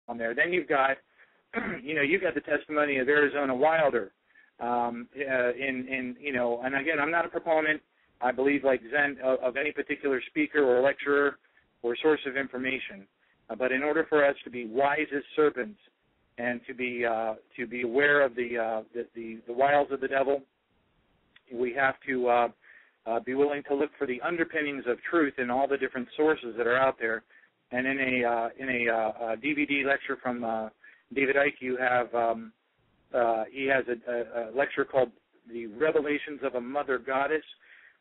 on there. Then you've got, you've got the testimony of Arizona Wilder. And again, I'm not a proponent, I believe, like Zen, of any particular speaker or lecturer or source of information. But in order for us to be wise as serpents and to be aware of the wiles of the devil, we have to be willing to look for the underpinnings of truth in all the different sources that are out there. And in a DVD lecture from David Icke, you have he has a lecture called "The Revelations of a Mother Goddess,"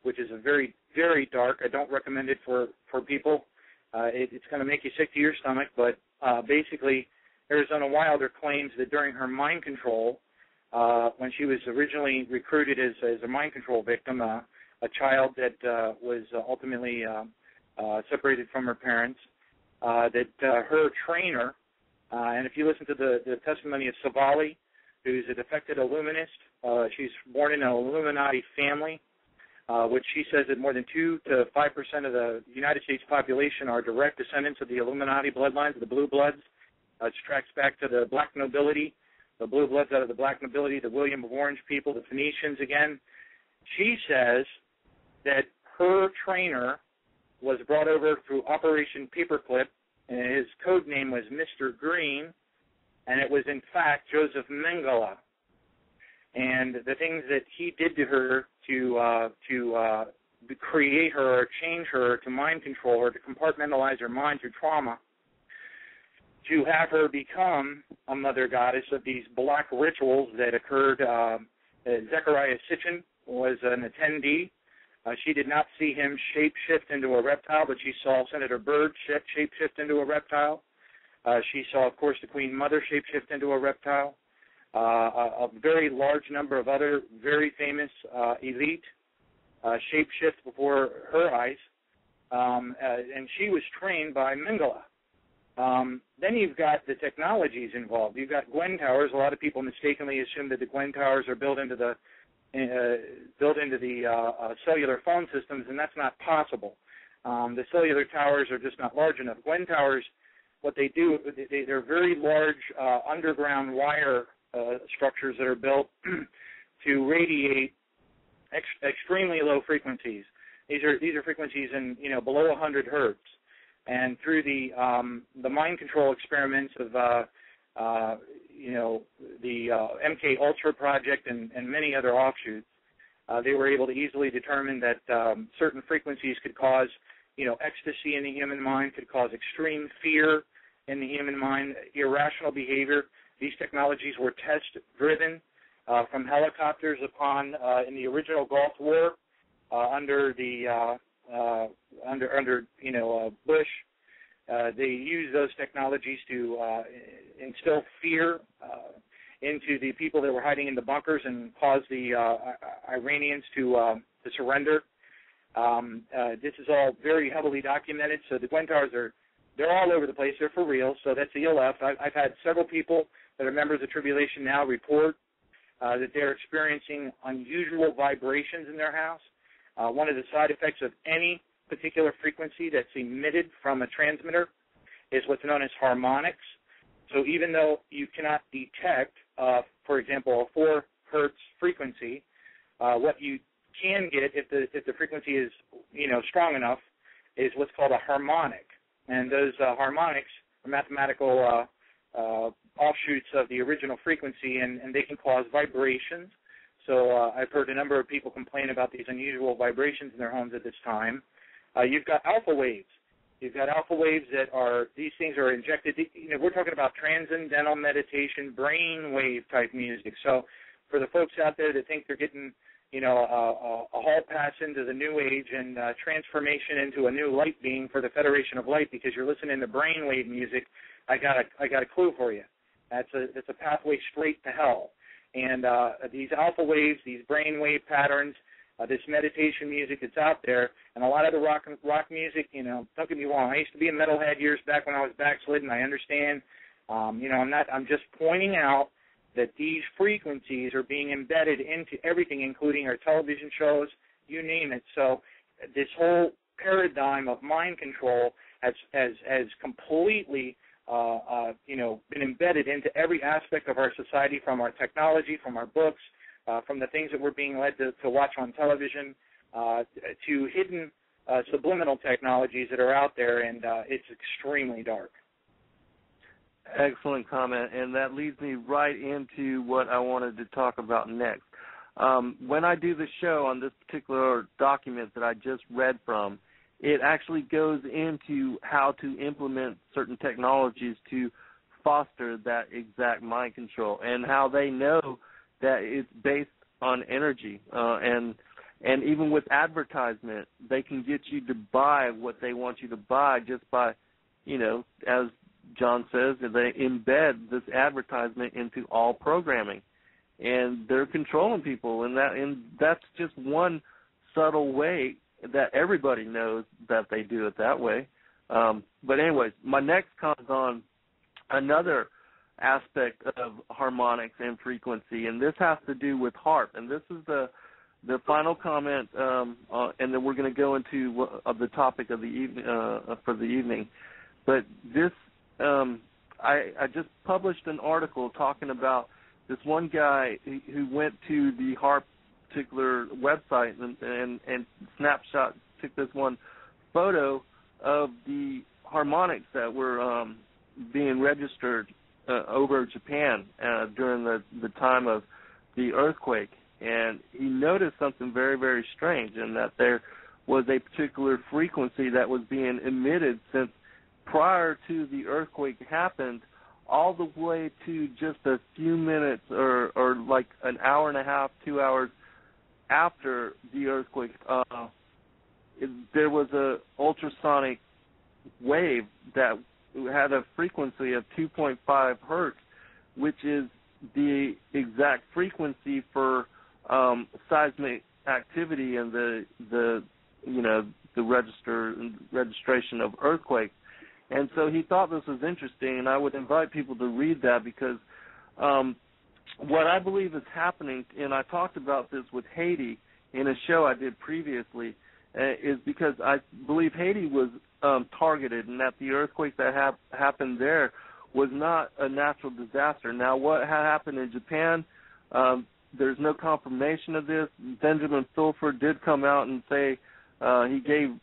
which is a very, very dark. I don't recommend it for people. It's going to make you sick to your stomach. But basically, Arizona Wilder claims that during her mind control, when she was originally recruited as a mind control victim, a child that was ultimately separated from her parents, that her trainer, and if you listen to the testimony of Savali, who's a defected Illuminist, she's born in an Illuminati family, which she says that more than 2 to 5% of the United States population are direct descendants of the Illuminati bloodlines, the blue bloods. It tracks back to the black nobility, the blue bloods out of the black nobility, the William of Orange people, the Phoenicians again. She says that her trainer was brought over through Operation Paperclip, and his code name was Mr. Green, and it was in fact Joseph Mengele. And the things that he did to her to create her or change her, to mind control her, to compartmentalize her mind through trauma, to have her become a mother goddess of these black rituals that occurred. Zechariah Sitchin was an attendee. She did not see him shape-shift into a reptile, but she saw Senator Byrd shape-shift into a reptile. She saw, of course, the Queen Mother shape-shift into a reptile. A very large number of other very famous elite shape-shift before her eyes. And she was trained by Mengele. Then you've got the technologies involved. You've got Gwen towers. A lot of people mistakenly assume that the Gwen towers are built into the cellular phone systems, and that's not possible. The cellular towers are just not large enough. Gwen towers, what they do, they're very large underground wire structures that are built to radiate extremely low frequencies. These are frequencies in below 100 hertz. And through the mind control experiments of the MK Ultra project and many other offshoots, they were able to easily determine that certain frequencies could cause ecstasy in the human mind, could cause extreme fear in the human mind, irrational behavior. These technologies were test-driven from helicopters in the original Gulf War under Bush. They used those technologies to instill fear into the people that were hiding in the bunkers and cause the Iranians to surrender. This is all very heavily documented. So the Gwen towers they're all over the place. They're for real. So that's the ELF. I've had several people that are members of Tribulation Now report that they're experiencing unusual vibrations in their house. One of the side effects of any particular frequency that's emitted from a transmitter is what's known as harmonics. So even though you cannot detect, for example, a 4 hertz frequency, what you can get if the frequency is strong enough is what's called a harmonic, and those harmonics are mathematical offshoots of the original frequency, and they can cause vibrations. So I've heard a number of people complain about these unusual vibrations in their homes at this time. You've got alpha waves. You've got alpha waves these things are injected. We're talking about transcendental meditation, brain wave type music. So for the folks out there that think they're getting, a hall pass into the new age and transformation into a new light being for the Federation of Light because you're listening to brain wave music, I got a clue for you. That's a pathway straight to hell. And these alpha waves, these brain wave patterns, this meditation music that's out there, and a lot of the rock music, don't get me wrong. I used to be a metalhead years back when I was backslidden. I understand. I'm just pointing out that these frequencies are being embedded into everything, including our television shows, you name it. So this whole paradigm of mind control has completely been embedded into every aspect of our society, from our technology, from our books, from the things that we're being led to watch on television, to hidden subliminal technologies that are out there, and it's extremely dark. Excellent comment, and that leads me right into what I wanted to talk about next. When I do the show on this particular document that I just read from, it actually goes into how to implement certain technologies to foster that exact mind control, and how they know that it's based on energy. And even with advertisement, they can get you to buy what they want you to buy just by, as John says, they embed this advertisement into all programming, and they're controlling people, and that's just one subtle way that everybody knows that they do it that way. But anyways, my next comment on another aspect of harmonics and frequency, and this has to do with HAARP, and this is the final comment, and then we're going to go into the topic of the evening for the evening. But this, I just published an article talking about this one guy who went to the HAARP particular website and took this one photo of the harmonics that were being registered over Japan during the time of the earthquake. And he noticed something very, very strange, in that there was a particular frequency that was being emitted since prior to the earthquake happened, all the way to just a few minutes or like an hour and a half, 2 hours after the earthquake. There was a ultrasonic wave that had a frequency of 2.5 hertz, which is the exact frequency for seismic activity and the registration of earthquakes. And so he thought this was interesting, and I would invite people to read that, because what I believe is happening, and I talked about this with Haiti in a show I did previously, is because I believe Haiti was targeted, and that the earthquake that happened there was not a natural disaster. Now, what happened in Japan, there's no confirmation of this. Benjamin Fulford did come out and say he gave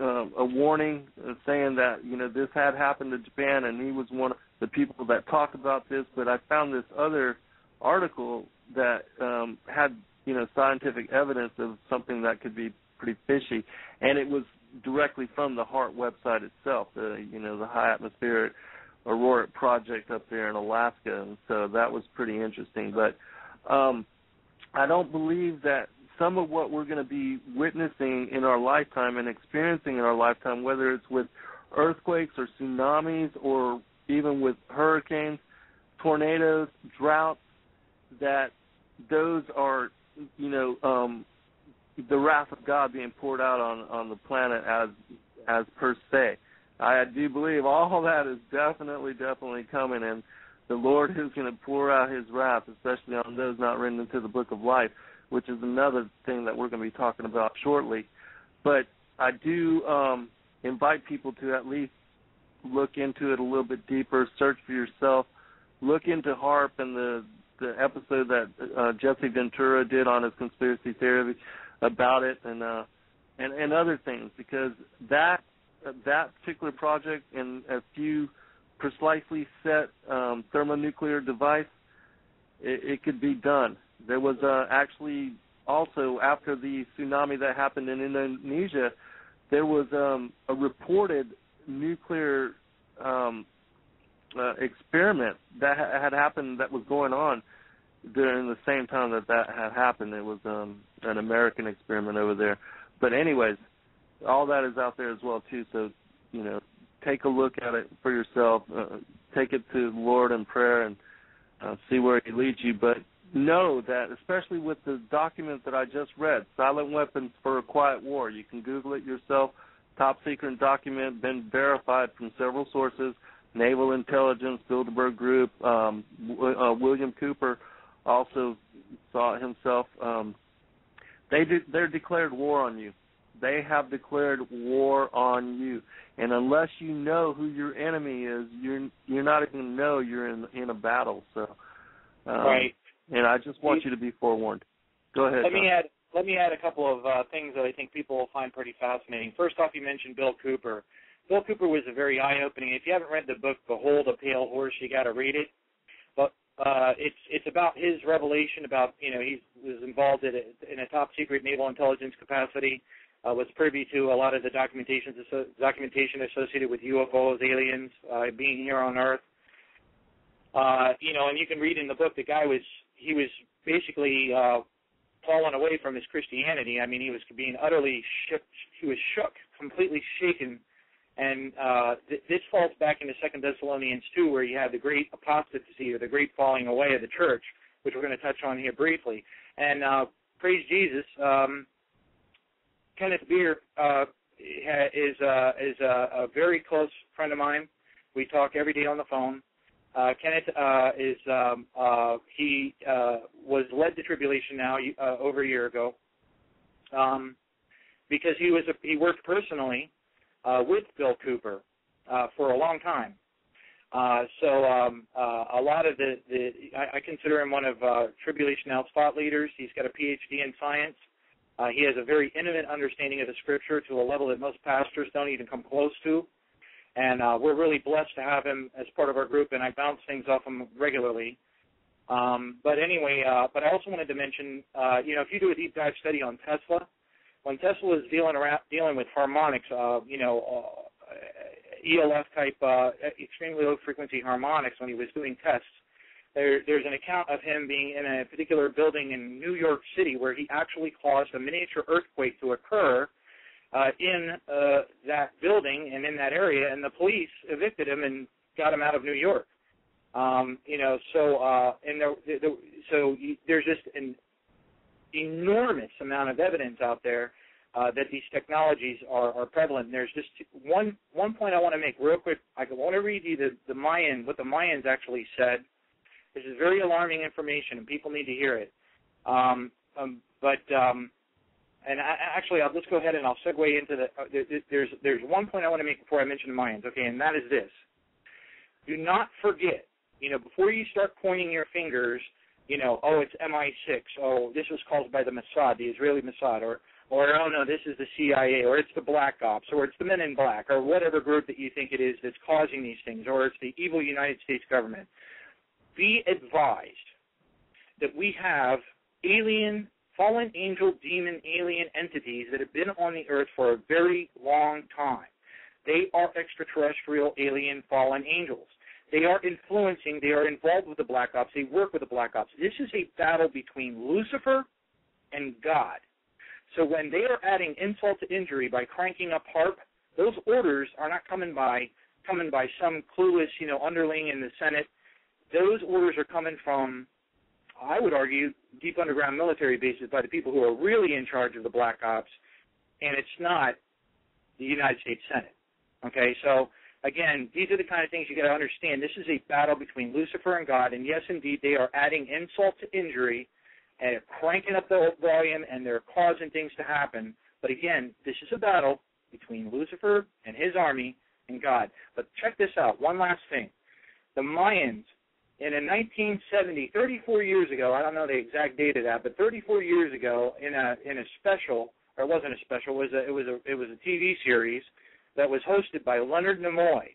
a warning saying that, this had happened to Japan, and he was one of the people that talked about this. But I found this other article that had, scientific evidence of something that could be pretty fishy, and it was directly from the HAARP website itself, the High Atmospheric Aurora Project up there in Alaska, and so that was pretty interesting. But I don't believe that some of what we're going to be witnessing in our lifetime and experiencing in our lifetime, whether it's with earthquakes or tsunamis or even with hurricanes, tornadoes, droughts, that those are, the wrath of God being poured out on the planet as per se. I do believe all that is definitely coming, and the Lord is going to pour out his wrath, especially on those not written into the book of life, which is another thing that we're going to be talking about shortly. But I do invite people to at least look into it a little bit deeper, search for yourself, look into HAARP and the episode that Jesse Ventura did on his conspiracy theory about it, and other things, because that particular project and a few precisely set thermonuclear device, it could be done. There was actually also, after the tsunami that happened in Indonesia, there was a reported nuclear experiment that had happened, that was going on during the same time that had happened. It was an American experiment over there. But anyways, all that is out there as well too. So, take a look at it for yourself. Take it to the Lord in prayer and see where he leads you. But know that, especially with the document that I just read, Silent Weapons for a Quiet War, you can Google it yourself. Top secret document, been verified from several sources: Naval Intelligence, Bilderberg Group, William Cooper also saw it himself. They're declared war on you. They have declared war on you. And unless you know who your enemy is, you're not even going to know you're in a battle. So, right. And I just want you to be forewarned. Go ahead. Let me add a couple of things that I think people will find pretty fascinating. First off, you mentioned Bill Cooper. Bill Cooper was a very eye-opening. If you haven't read the book Behold a Pale Horse, you got to read it. But it's about his revelation about, he was involved in a top-secret naval intelligence capacity, was privy to a lot of the documentation associated with UFOs, aliens, being here on Earth. And you can read in the book, he was basically fallen away from his Christianity. I mean, he was being utterly shook. He was shook, completely shaken. And this falls back into 2 Thessalonians 2, where you have the great apostasy or the great falling away of the church, which we're going to touch on here briefly. And praise Jesus, Kenneth Beer is a very close friend of mine. We talk every day on the phone. Kenneth he was led to tribulation now over a year ago because he worked personally with Bill Cooper for a long time. So a lot of I consider him one of Tribulation Now's thought leaders. He's got a PhD in science. He has a very intimate understanding of the Scripture to a level that most pastors don't even come close to. And we're really blessed to have him as part of our group, and I bounce things off him regularly. But anyway, but I also wanted to mention, if you do a deep dive study on Tesla, when Tesla was dealing with harmonics, ELF type, extremely low frequency harmonics, when he was doing tests, there's an account of him being in a particular building in New York City where he actually caused a miniature earthquake to occur in that building and in that area, and the police evicted him and got him out of New York. There's just an enormous amount of evidence out there that these technologies are prevalent. And there's just one point I want to make real quick. I want to read you what the Mayans actually said. This is very alarming information, and people need to hear it. Let's go ahead and I'll segue into there's one point I want to make before I mention the Mayans, okay, and that is this. Do not forget, before you start pointing your fingers, it's MI6, this was caused by the Mossad, the Israeli Mossad, or oh no, this is the CIA, or it's the Black Ops, or it's the Men in Black, or whatever group that you think it is that's causing these things, or it's the evil United States government. Be advised that we have fallen angel, demon, alien entities that have been on the earth for a very long time. They are extraterrestrial, alien, fallen angels. They are influencing, they are involved with the Black Ops, they work with the Black Ops. This is a battle between Lucifer and God. So when they are adding insult to injury by cranking up HAARP, those orders are not coming by some clueless, underling in the Senate. Those orders are coming from, I would argue, deep underground military bases by the people who are really in charge of the Black Ops, and it's not the United States Senate. Okay, so again, these are the kind of things you got to understand. This is a battle between Lucifer and God, and yes, indeed, they are adding insult to injury and cranking up the volume, and they're causing things to happen. But again, this is a battle between Lucifer and his army and God. But check this out. One last thing. The Mayans, in 1970, 34 years ago, I don't know the exact date of that, but 34 years ago, in a special, or it wasn't a special, it was a TV series that was hosted by Leonard Nimoy.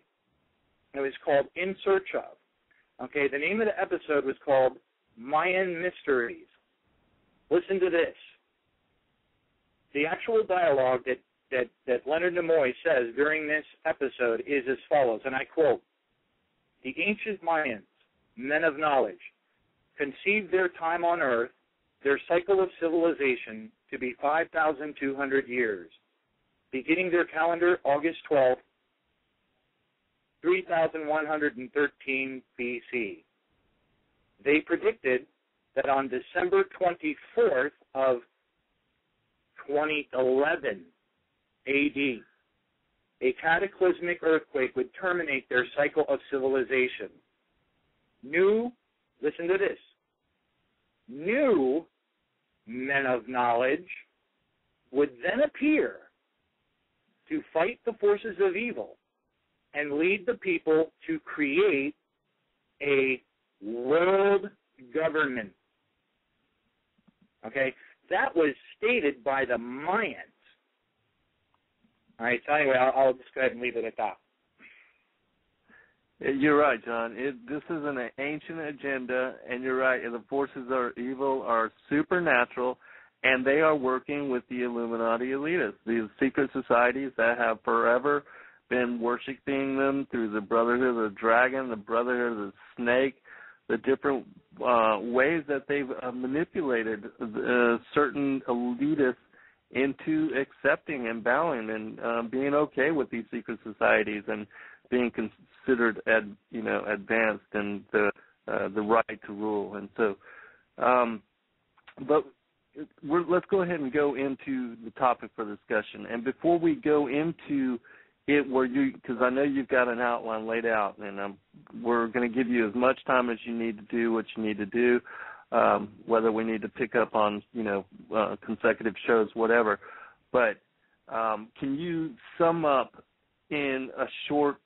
It was called In Search Of. Okay, the name of the episode was called Mayan Mysteries. Listen to this. The actual dialogue that Leonard Nimoy says during this episode is as follows, and I quote, "The ancient Mayans, men of knowledge, conceived their time on earth, their cycle of civilization, to be 5,200 years, beginning their calendar August 12th, 3113 BC. They predicted that on December 24th of 2011 AD, a cataclysmic earthquake would terminate their cycle of civilization. Listen to this, new men of knowledge would then appear to fight the forces of evil and lead the people to create a world government. Okay? That was stated by the Mayans. All right, so anyway, I'll just go ahead and leave it at that. You're right, John. This is an ancient agenda, and you're right. The forces of evil are supernatural, and they are working with the Illuminati elitists, these secret societies that have forever been worshiping them through the Brotherhood of the Dragon, the Brotherhood of the Snake, the different ways that they've manipulated certain elitists into accepting and bowing and being okay with these secret societies and being considered, advanced and the right to rule. And so, but let's go ahead and go into the topic for discussion. And before we go into it, because I know you've got an outline laid out, and we're going to give you as much time as you need to do what you need to do, whether we need to pick up on, consecutive shows, whatever. But can you sum up in a short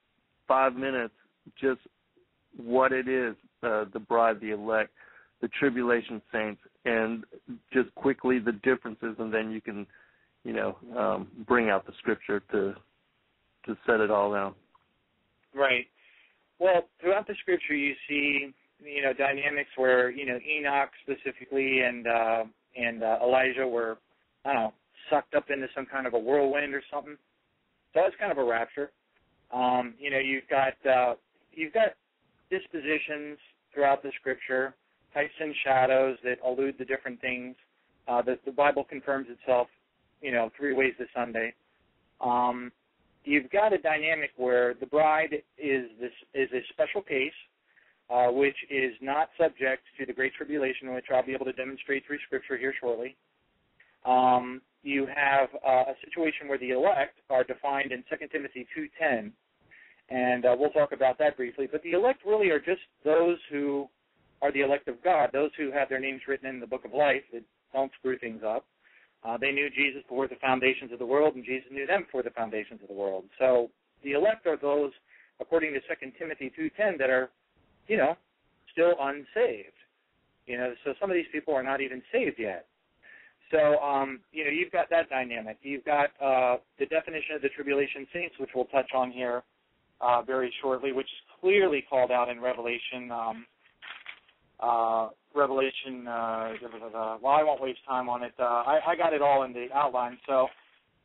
5 minutes just what it is, the bride, the elect, the tribulation saints, and just quickly the differences, and then you can, bring out the scripture to set it all down. Right. Well, throughout the scripture you see, dynamics where, Enoch specifically and Elijah were, sucked up into some kind of a whirlwind or something. So it's kind of a rapture. You've got dispositions throughout the scripture, types and shadows that allude to different things. The Bible confirms itself, 3 ways to Sunday. You've got a dynamic where the bride is a special case, which is not subject to the Great Tribulation, which I'll be able to demonstrate through Scripture here shortly. You have a situation where the elect are defined in 2 Timothy 2:10, and we'll talk about that briefly. But the elect really are just those who are the elect of God, those who have their names written in the book of life that don't screw things up. They knew Jesus before the foundations of the world, and Jesus knew them before the foundations of the world. So the elect are those, according to 2 Timothy 2:10, that are, still unsaved. So some of these people are not even saved yet. So, you've got that dynamic. You've got the definition of the tribulation saints, which we'll touch on here very shortly, which is clearly called out in Revelation. Well, I won't waste time on it. I got it all in the outline. So,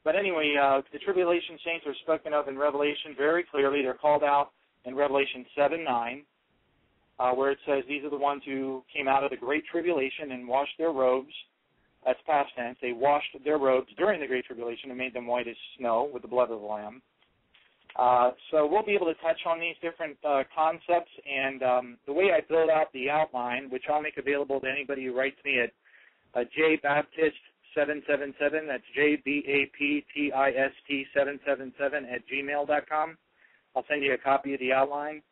but anyway, the tribulation saints are spoken of in Revelation very clearly. They're called out in Revelation 7:9, where it says these are the ones who came out of the great tribulation and washed their robes. That's past tense. They washed their robes during the Great Tribulation and made them white as snow with the blood of the Lamb. So we'll be able to touch on these different concepts, and the way I build out the outline, which I'll make available to anybody who writes me at jbaptist777, that's jbaptist777 @gmail.com. I'll send you a copy of the outline.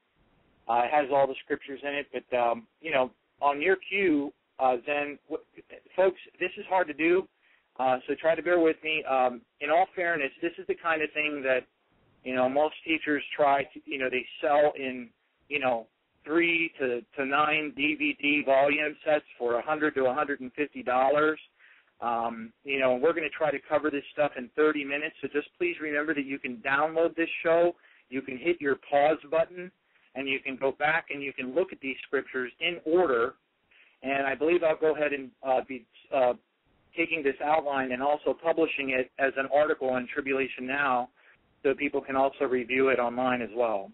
It has all the scriptures in it, but, on your cue, then, folks, this is hard to do, so try to bear with me. In all fairness, this is the kind of thing that, most teachers try to, they sell in, 3 to 9 DVD volume sets for $100 to $150. We're going to try to cover this stuff in 30 minutes, so just please remember that you can download this show, you can hit your pause button, and you can go back and you can look at these scriptures in order. And I believe I'll go ahead and be taking this outline and also publishing it as an article on Tribulation Now so people can also review it online as well.